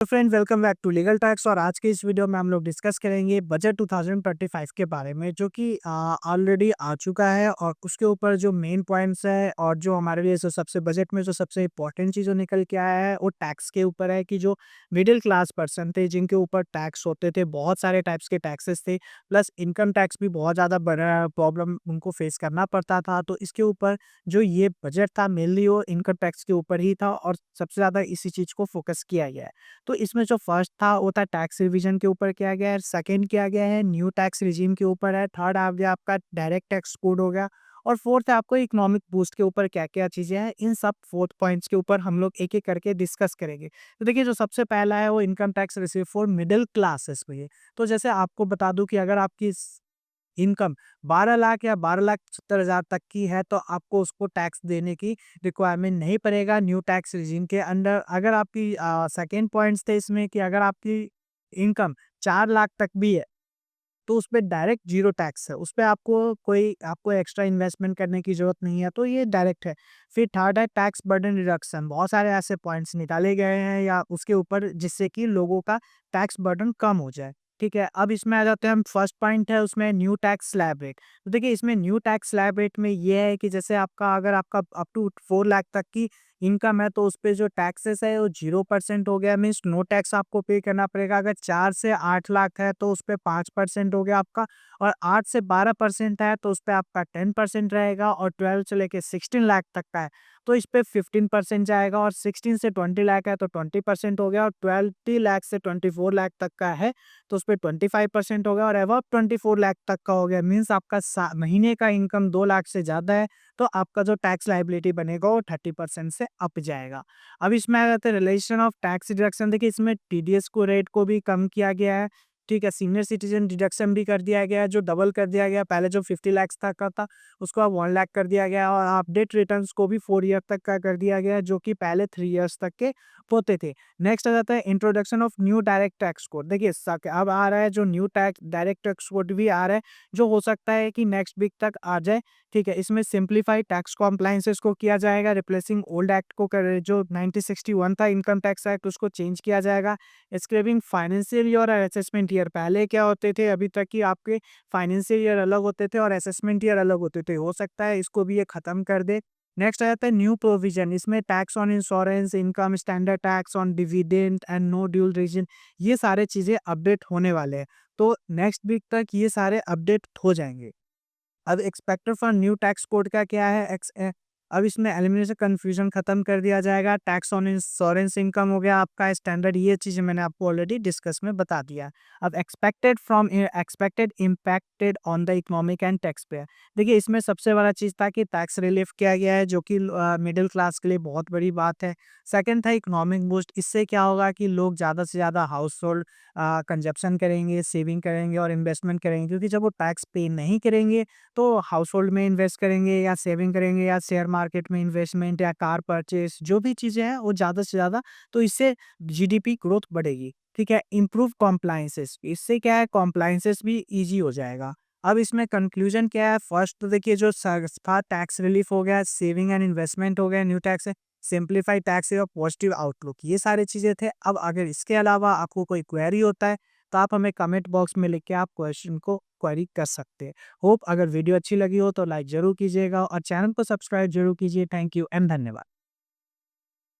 तो friend welcome back to legal tax और आज के इस वीडियो में हम लोग डिस्कस करेंगे बजट 2025 के बारे में जो कि ऑलरेडी आ चुका है और उसके ऊपर जो मेन पॉइंट्स है और जो हमारे लिए जो सबसे बजट में जो सबसे इंपॉर्टेंट चीज़ जो निकल के आया है वो टैक्स के ऊपर है कि जो मिडिल क्लास पर्सन थे जिनके ऊपर टैक्स होते थे, बहुत सारे टाइप्स के टैक्सेस थे, प्लस इनकम टैक्स भी बहुत ज़्यादा बड़ा प्रॉब्लम उनको फेस करना पड़ता था। तो इसके ऊपर जो ये बजट था मेनली वो इनकम टैक्स के ऊपर ही था और सबसे ज़्यादा इसी चीज़ को फोकस किया गया है। तो इसमें जो फर्स्ट था वो था टैक्स रिवीजन के ऊपर किया गया है, सेकंड किया गया है न्यू टैक्स रिजीम के ऊपर है, थर्ड आ गया आपका डायरेक्ट टैक्स कोड हो गया और फोर्थ है आपको इकोनॉमिक बूस्ट के ऊपर क्या-क्या चीज़ें हैं। इन सब फोर्थ पॉइंट्स के ऊपर हम लोग एक-एक करके डिस्कस करेंगे। तो देखिए जो सबसे पहला है वो income tax receive for middle classes पे है। तो जैसे आपको बता दूँ कि अगर आपकी इनकम 12 लाख या 12,70,000 तक की है तो आपको उसको टैक्स देने की रिक्वायरमेंट नहीं पड़ेगा न्यू टैक्स रिजीम के अंडर। अगर आपकी सेकंड पॉइंट्स थे इसमें कि अगर आपकी इनकम 4 लाख तक भी है तो उसपे डायरेक्ट ज़ीरो टैक्स है। उसपे आपको एक्स्ट्रा इन्वेस्टमेंट करने की ज़रूरत नहीं है, तो ये डायरेक्ट है। फिर थर्ड है टैक्स बर्डन रिडक्शन। बहुत सारे ऐसे पॉइंट्स निकाले गए हैं या उसके ऊपर जिससे कि लोगों का टैक्स बर्डन कम हो जाए। ठीक है, अब इसमें आ जाते हैं हम फर्स्ट पॉइंट है उसमें न्यू टैक्स स्लैब रेट। तो देखिए इसमें न्यू टैक्स स्लैब रेट में ये है कि जैसे अगर आपका अप टू 4 लाख तक की इनकम है तो उसपे जो टैक्सेस है वो 0% हो गया, मीन्स नो टैक्स आपको पे करना पड़ेगा। अगर 4 से 8 लाख है तो उसपे 5% हो गया आपका और 8 से 12% है तो उसपे आपका 10% रहेगा और 12 से लेके 16 लाख तक का है तो इस पे 15% जाएगा और 16 से 20 लाख है तो 20% हो गया और 20 लाख से 24 लाख तक का है तो उसपे 25% हो गया और अबव 24 लाख तक का हो गया, मीन्स आपका महीने का इनकम 2 लाख से ज़्यादा है तो आपका जो टैक्स लायबिलिटी बनेगा वो 30% से अप जाएगा। अब इसमें आ जाता है रिलेशन ऑफ टैक्स डिडक्शन। देखिए इसमें टीडीएस को रेट को भी कम किया गया है। ठीक है, सीनियर सिटीजन डिडक्शन भी कर दिया गया है जो डबल कर दिया गया। पहले जो 50 लाख तक का था उसको अब 1 लाख कर दिया गया है और अपडेट रिटर्न्स को भी 4 ईयर तक का कर दिया गया है जो कि पहले 3 ईयर्स तक के होते थे। नेक्स्ट आ जाता है introduction of new direct tax code. देखिए अब आ रहा है जो new tax direct tax code भी आ रहा है जो हो सकता है कि नेक्स्ट वीक तक आ जाए। ठीक है, इसमें सिंप्लीफाइड टैक्स कॉम्प्लायंसेस को किया जाएगा, रिप्लेसिंग ओल्ड एक्ट को कर जो 1961 था इनकम टैक्स एक्ट उसको चेंज किया जाएगा। स्क्रैपिंग फाइनेंशियल ईयर और असेसमेंट ईयर। पहले क्या होते थे अभी तक कि आपके फाइनेंशियल ईयर अलग होते थे और असेसमेंट ईयर अलग होते थे, हो सकता है इसको भी ये खत्म कर दे। नेक्स्ट आ जाता है न्यू प्रोविजन। इसमें tax on insurance, income, standard tax on dividend and no dual reason, ये सारे चीजें अपडेट होने वाले हैं तो नेक्स्ट वीक तक ये सारे अपडेट हो जाएंगे। अब expected for new tax code का क्या है अब इसमें एलिमिनेशन कंफ्यूजन खत्म कर दिया जाएगा। टैक्स ऑन इंश्योरेंस इनकम हो गया आपका स्टैंडर्ड, ये चीज़ मैंने आपको ऑलरेडी डिस्कस में बता दिया। अब expected impacted on the economic and tax payer. देखिए इसमें सबसे बड़ा चीज़ था कि टैक्स रिलीफ किया गया है जो कि मिडिल क्लास के लिए बहुत बड़ी बात है। सेकंड था इकोनॉमिक बूस्ट। इससे क्या होगा कि लोग ज़्यादा से ज़्यादा हाउस होल्ड कंजप्शन करेंगे, सेविंग करेंगे और इन्वेस्टमेंट करेंगे, क्योंकि जब वो टैक्स पे नहीं करेंगे तो हाउस होल्ड में इन्वेस्ट करेंगे या सेविंग करेंगे या शेयर मार्केट में इन्वेस्टमेंट या कार परचेस जो भी चीज़ें हैं वो ज़्यादा से ज़्यादा, तो इससे जीडीपी ग्रोथ बढ़ेगी। ठीक है, इम्प्रूव कॉम्प्लायंसेस। इससे क्या है कॉम्प्लायंसेस भी ईजी हो जाएगा। अब इसमें कंक्लूजन क्या है, फर्स्ट तो देखिए जो था टैक्स रिलीफ हो गया, सेविंग एंड इन्वेस्टमेंट हो गया, न्यू टैक्स है, सिंप्लीफाइड टैक्स और पॉजिटिव आउटलुक, ये सारी चीज़ें थे। अब अगर इसके अलावा आपको कोई क्वेरी होता है तो आप हमें कमेंट बॉक्स में लिख के आप क्वेश्चन को क्वेरी कर सकते हैं। होप अगर वीडियो अच्छी लगी हो तो लाइक ज़रूर कीजिएगा और चैनल को सब्सक्राइब ज़रूर कीजिए। थैंक यू एंड धन्यवाद।